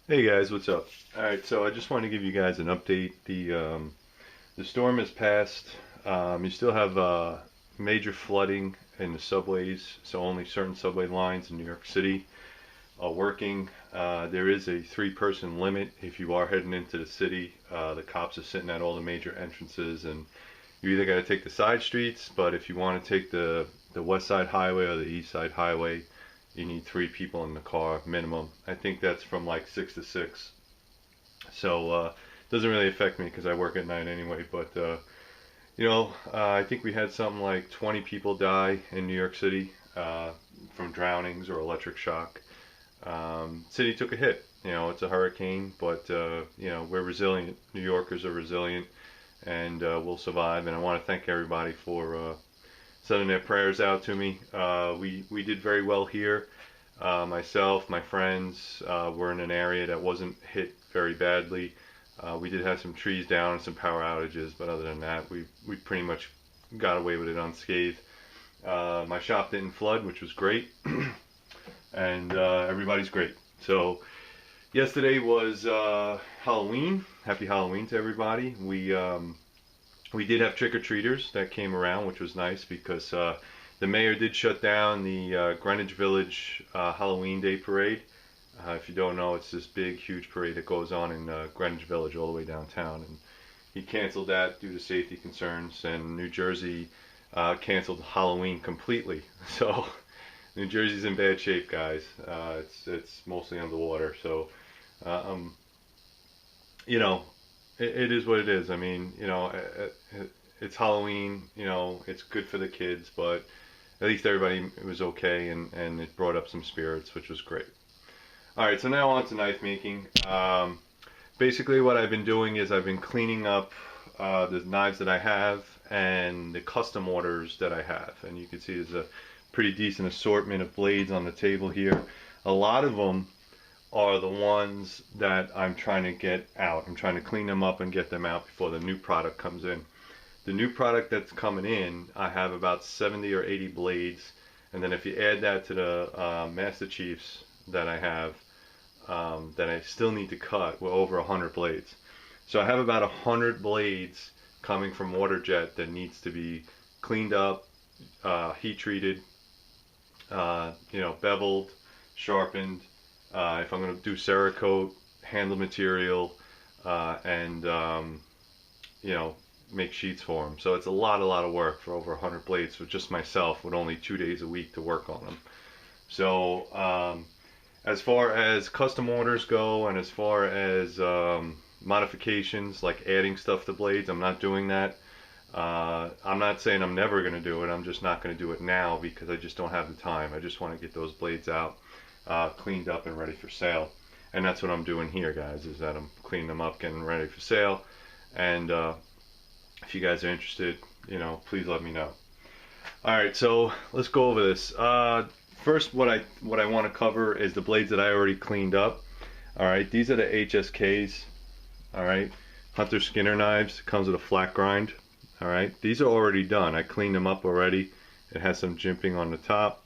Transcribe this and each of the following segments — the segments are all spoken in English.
Hey guys, what's up? All right, so I just want to give you guys an update. The storm has passed. You still have major flooding in the subways, so only certain subway lines in New York City are working. There is a three-person limit if you are heading into the city. The cops are sitting at all the major entrances, and you either got to take the side streets, but if you want to take the West Side Highway or the East Side Highway, you need three people in the car minimum. I think that's from like 6 to 6. So it doesn't really affect me because I work at night anyway. But I think we had something like 20 people die in New York City from drownings or electric shock. City took a hit. It's a hurricane, but we're resilient. New Yorkers are resilient, and we'll survive. And I want to thank everybody for sending their prayers out to me. We did very well here. Myself, my friends, were in an area that wasn't hit very badly. We did have some trees down and some power outages, but other than that, we pretty much got away with it unscathed. My shop didn't flood, which was great, and everybody's great. So yesterday was Halloween. Happy Halloween to everybody. We did have trick-or-treaters that came around, which was nice because the mayor did shut down the Greenwich Village Halloween Day Parade. If you don't know, it's this big, huge parade that goes on in Greenwich Village all the way downtown. And he canceled that due to safety concerns. And New Jersey canceled Halloween completely. So New Jersey's in bad shape, guys. It's mostly underwater. So, um, you know, it is what it is. I mean, it's Halloween. It's good for the kids, but at least everybody was okay, and it brought up some spirits, which was great. All right, so now on to knife making. Basically, what I've been doing is I've been cleaning up the knives that I have and the custom orders that I have. And you can see there's a pretty decent assortment of blades on the table here. A lot of them are the ones that I'm trying to get out. I'm trying to clean them up and get them out before the new product comes in. The new product that's coming in, I have about 70 or 80 blades. And then if you add that to the Master Chiefs that I have, that I still need to cut, we're over 100 blades. So I have about 100 blades coming from Waterjet that needs to be cleaned up, heat treated, beveled, sharpened. If I'm going to do Cerakote, handle material, and make sheets for them. So it's a lot of work for over 100 blades for just myself with only 2 days a week to work on them. So as far as custom orders go, and as far as modifications like adding stuff to blades, I'm not doing that. I'm not saying I'm never going to do it. I'm just not going to do it now because I just don't have the time. I just want to get those blades out, cleaned up and ready for sale. And that's what I'm doing here, guys, is that I'm cleaning them up, getting ready for sale. And if you guys are interested, please let me know. All right, so let's go over this. First, what I want to cover is the blades that I already cleaned up. All right, these are the HSKs. All right, Hunter Skinner knives. It comes with a flat grind. All right, these are already done. I cleaned them up already. It has some jimping on the top.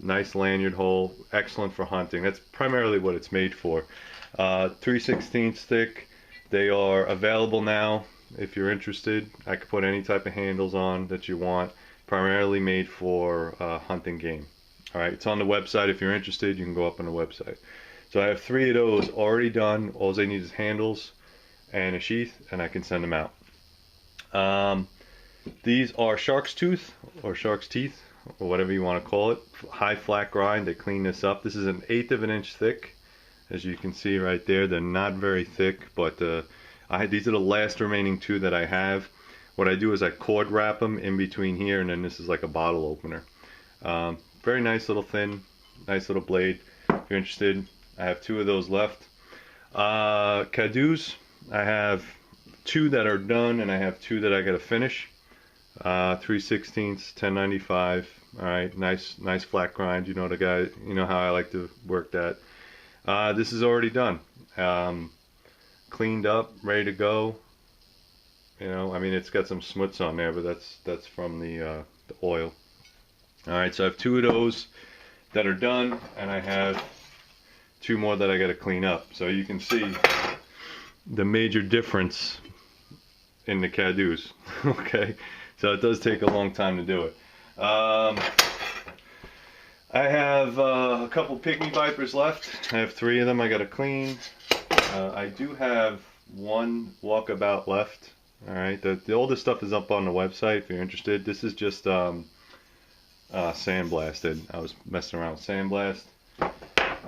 Nice lanyard hole, excellent for hunting. That's primarily what it's made for. 3/16 thick. They are available now. If you're interested, I could put any type of handles on that you want. Primarily made for hunting game. All right, it's on the website. If you're interested, you can go up on the website. So I have 3 of those already done. All I need is handles and a sheath, and I can send them out. These are shark's tooth or shark's teeth or whatever you want to call it. High flat grind. They clean this up. This is an 1/8 of an inch thick, as you can see right there. They're not very thick, but these are the last remaining 2 that I have. What I do is I cord wrap them in between here, and then this is like a bottle opener. Very nice little thin, nice little blade. If you're interested, I have 2 of those left. Caduce, I have 2 that are done, and I have 2 that I got to finish. 3/16, 1095. All right, nice flat grind. You know how I like to work that. This is already done. Cleaned up, ready to go. I mean, it's got some smuts on there, but that's from the oil. All right, so I have 2 of those that are done, and I have 2 more that I got to clean up. So you can see the major difference in the Caduceus. Okay, so it does take a long time to do it. I have a couple pygmy vipers left. I have 3 of them I got to clean. I do have 1 walkabout left. All right, the oldest stuff is up on the website if you're interested. This is just sandblasted. I was messing around with sandblast.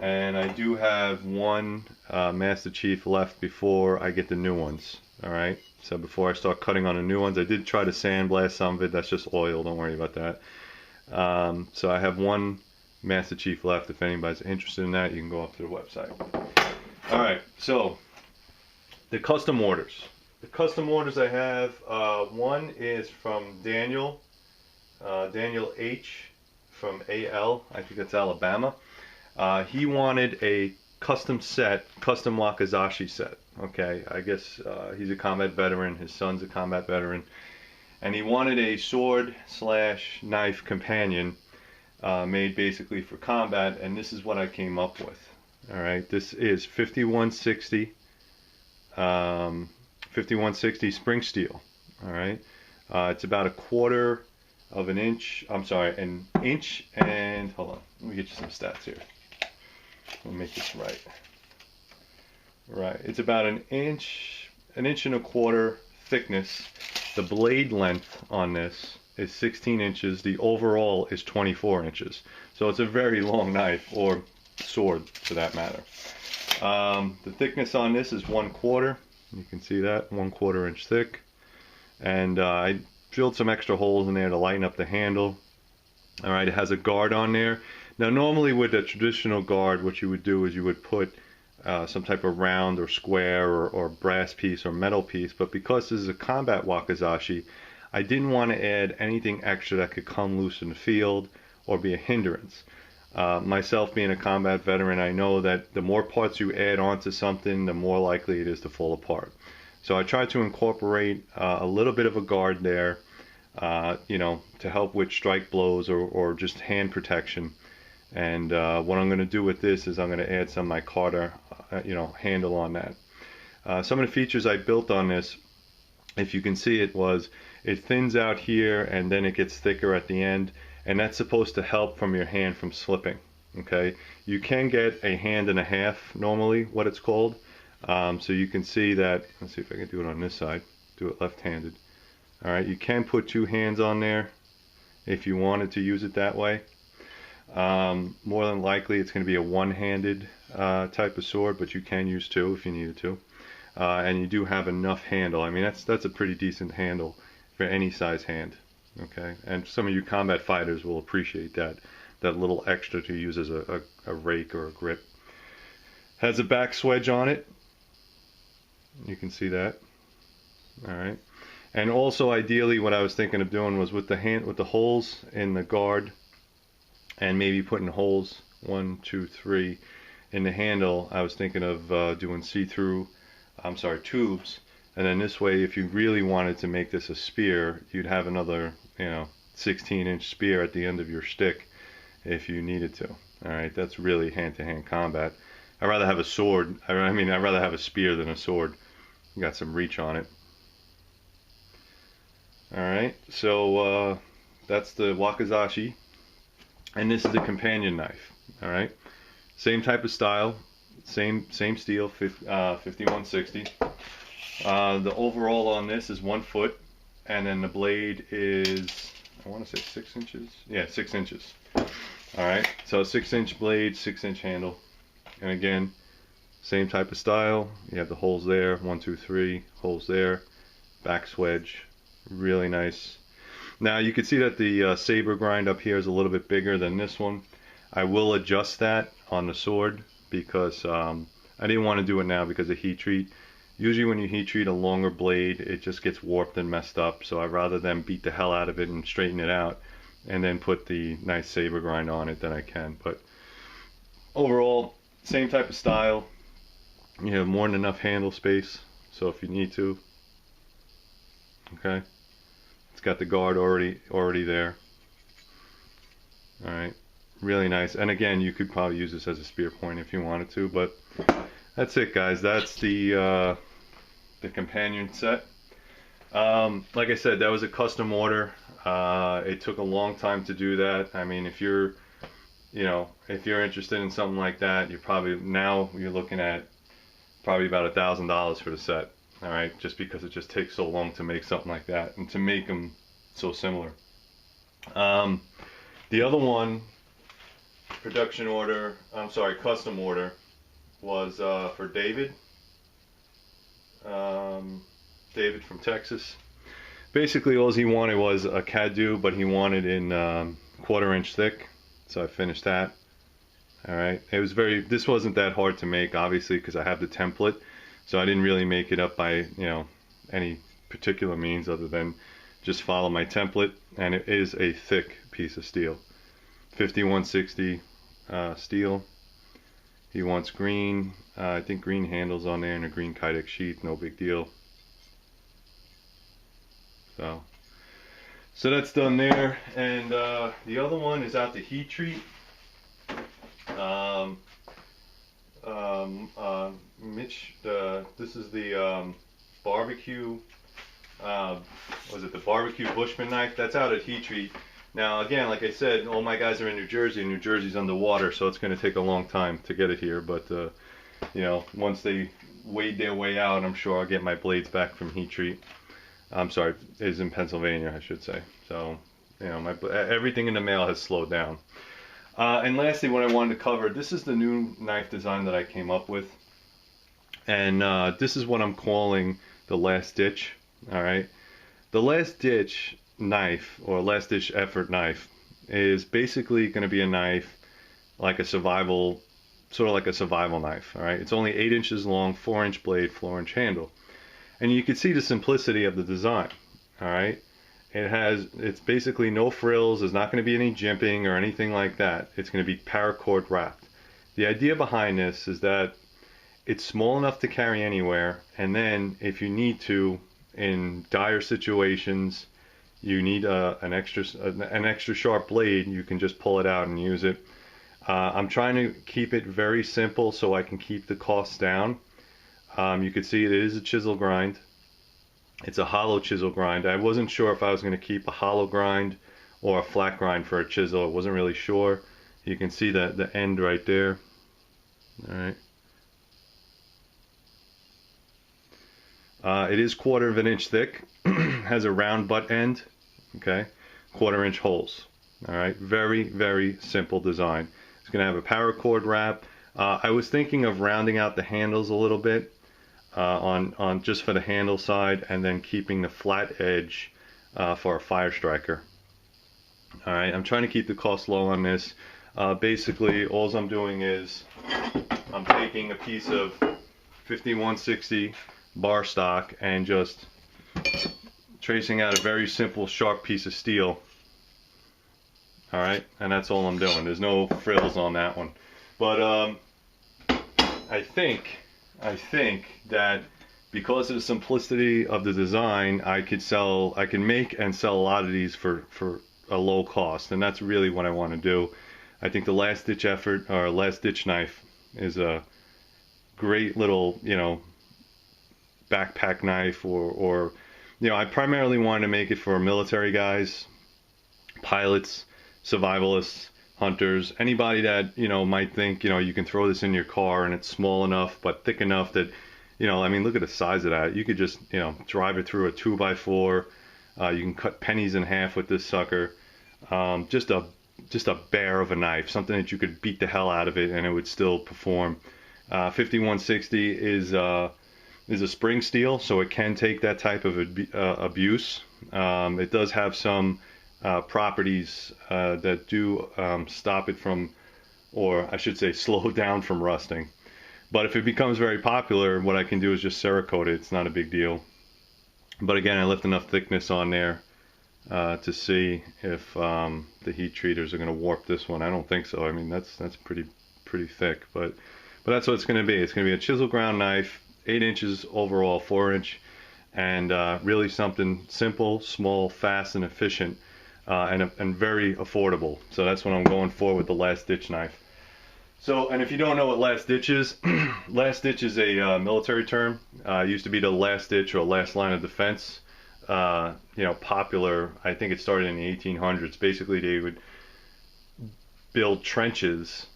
And I do have 1 Master Chief left before I get the new ones. All right, so before I start cutting on the new ones, I did try to sandblast some of it. That's just oil, don't worry about that. So I have 1 Master Chief left. If anybody's interested in that, you can go up to the website. All right, so the custom orders. The custom orders I have, 1 is from Daniel H from AL, I think that's Alabama. He wanted a custom Wakizashi set. Okay, I guess he's a combat veteran, his son's a combat veteran, and he wanted a sword / knife companion made basically for combat, and this is what I came up with. All right, this is 5160 spring steel. All right, it's about 1/4 of an inch. I'm sorry, an inch and hold on. Let me get you some stats here. Let me make this right. Right, it's about an inch and 1/4 thickness. The blade length on this is 16 inches. The overall is 24 inches. So it's a very long knife, or sword for that matter. The thickness on this is 1/4. You can see that, 1/4 inch thick. And I drilled some extra holes in there to lighten up the handle. All right, it has a guard on there. Now normally with a traditional guard, what you would do is you would put some type of round or square or brass piece or metal piece, but because this is a combat Wakizashi, I didn't want to add anything extra that could come loose in the field or be a hindrance. Myself being a combat veteran, I know that the more parts you add onto something, the more likely it is to fall apart. So I tried to incorporate a little bit of a guard there, you know, to help with strike blows or just hand protection. And what I'm going to do with this is I'm going to add some micarta, you know, handle on that. Some of the features I built on this, if you can see it, was it thins out here and then it gets thicker at the end, and that's supposed to help from your hand from slipping. Okay, you can get a hand and a half normally, what it's called. So you can see that. Let's see if I can do it on this side. Do it left-handed. All right, you can put 2 hands on there if you wanted to use it that way. More than likely it's going to be a one-handed type of sword, but you can use 2 if you needed to. And you do have enough handle. I mean, that's a pretty decent handle for any size hand. Okay, and some of you combat fighters will appreciate that little extra to use as a rake or a grip. Has a back swedge on it. You can see that. All right, and also ideally what I was thinking of doing was with the holes in the guard, and maybe putting holes 1, 2, 3 in the handle. I was thinking of doing see-through, tubes, and then this way, if you really wanted to make this a spear, you'd have another, you know, 16-inch spear at the end of your stick if you needed to. All right, that's really hand-to-hand combat. I'd rather have a sword. I'd rather have a spear than a sword. You got some reach on it. All right, so that's the Wakizashi, and this is the companion knife. All right, same type of style, same steel, 5160. The overall on this is 1 foot, and then the blade is, I want to say 6 inches. Yeah, 6 inches. All right, so 6-inch blade, 6-inch handle, and again, same type of style. You have the holes there, 1, 2, 3 holes there, back swedge, really nice. Now you can see that the saber grind up here is a little bit bigger than this one. I will adjust that on the sword because I didn't want to do it now because of heat treat. Usually when you heat treat a longer blade, it just gets warped and messed up, so I'd rather than beat the hell out of it and straighten it out and then put the nice saber grind on it than I can. But overall, same type of style. You have more than enough handle space, so if you need to. Okay, it's got the guard already there. All right, really nice. And again, you could probably use this as a spear point if you wanted to, but that's it, guys. That's the companion set. Like I said, that was a custom order. It took a long time to do that. I mean, if you're interested in something like that, you're looking at probably about $1,000 for the set. All right, just because it just takes so long to make something like that and to make them so similar. The other one, custom order, was for David. David from Texas. Basically, all he wanted was a Cadu, but he wanted in 1/4 inch thick. So I finished that. All right. This wasn't that hard to make, obviously, because I have the template. So I didn't really make it up by, any particular means other than just follow my template. And it is a thick piece of steel. 5160 steel. He wants green. I think green handles on there and a green Kydex sheath. No big deal. So that's done there. And the other one is out to heat treat. Mitch, this is the barbecue. Was it the barbecue Bushman knife? That's out at heat treat. Now, again, like I said, all my guys are in New Jersey, and New Jersey's underwater, so it's going to take a long time to get it here. But once they wade their way out, I'm sure I'll get my blades back from heat treat. I'm sorry, is in Pennsylvania, I should say. So, everything in the mail has slowed down. And lastly, what I wanted to cover, this is the new knife design that I came up with. And this is what I'm calling the last ditch. All right. The last ditch knife, or last ditch effort knife, is basically going to be a knife like a survival, sort of like a survival knife. All right. It's only 8 inches long, 4-inch blade, 4-inch handle. And you can see the simplicity of the design. All right. It's basically no frills. There's not going to be any jimping or anything like that. It's going to be paracord wrapped. The idea behind this is that it's small enough to carry anywhere, and then if you need to, in dire situations, you need an extra sharp blade, you can just pull it out and use it. I'm trying to keep it very simple so I can keep the costs down. You can see it is a chisel grind. It's a hollow chisel grind. I wasn't sure if I was going to keep a hollow grind or a flat grind for a chisel. I wasn't really sure. You can see the end right there. All right. It is 1/4 inch thick. Has a round butt end. Okay. 1/4 inch holes. All right. Very, very simple design. It's going to have a paracord wrap. I was thinking of rounding out the handles a little bit. On just for the handle side, and then keeping the flat edge for a fire striker. All right, I'm trying to keep the cost low on this. Basically, all I'm doing is I'm taking a piece of 5160 bar stock and just tracing out a very simple sharp piece of steel. All right, and that's all I'm doing. There's no frills on that one. But I think that because of the simplicity of the design, I can make and sell a lot of these for a low cost, and that's really what I want to do. I think the last ditch effort, or last ditch knife, is a great little, backpack knife, or I primarily wanted to make it for military guys, pilots, survivalists, hunters, anybody that might think you can throw this in your car and it's small enough but thick enough that look at the size of that. You could just drive it through a 2x4. You can cut pennies in half with this sucker. Just a bear of a knife, something that you could beat the hell out of it and it would still perform. 5160 is a spring steel, so it can take that type of abuse. It does have some properties that do stop it from, or I should say slow down from rusting. But if it becomes very popular, what I can do is just Cerakote it. It's not a big deal. But again, I left enough thickness on there to see if the heat treaters are going to warp this one. I don't think so. I mean, that's pretty thick, but that's what it's going to be. It's going to be a chisel ground knife, 8 inches overall, 4-inch, and really something simple, small, fast, and efficient. and very affordable. So that's what I'm going for with the last ditch knife. So, and if you don't know what last ditch is, last ditch is a military term. It used to be the last ditch or last line of defense. Popular. I think it started in the 1800s. Basically, they would build trenches,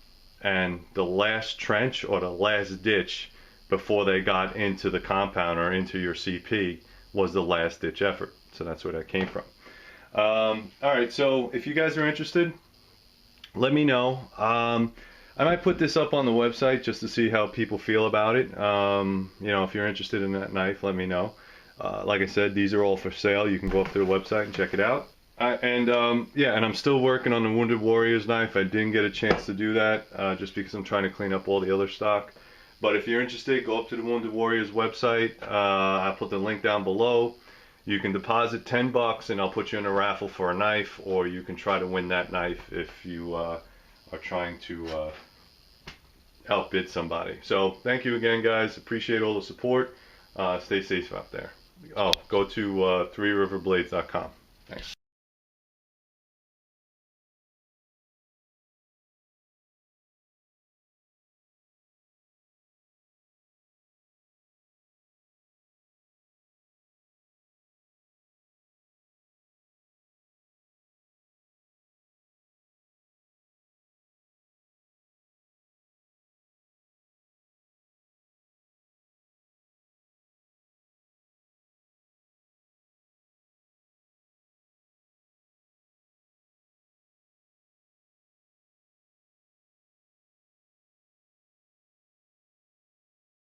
and the last trench or the last ditch before they got into the compound or into your CP was the last ditch effort. So that's where that came from. All right, so if you guys are interested, let me know. I might put this up on the website just to see how people feel about it. If you're interested in that knife, let me know. Like I said, these are all for sale. You can go up to the website and check it out. And I'm still working on the Wounded Warriors knife. I didn't get a chance to do that just because I'm trying to clean up all the other stock. But if you're interested, go up to the Wounded Warriors website. I'll put the link down below. You can deposit $10 and I'll put you in a raffle for a knife, or you can try to win that knife if you are trying to outbid somebody. So thank you again, guys. Appreciate all the support. Stay safe out there. Oh, go to 3riverblades.com.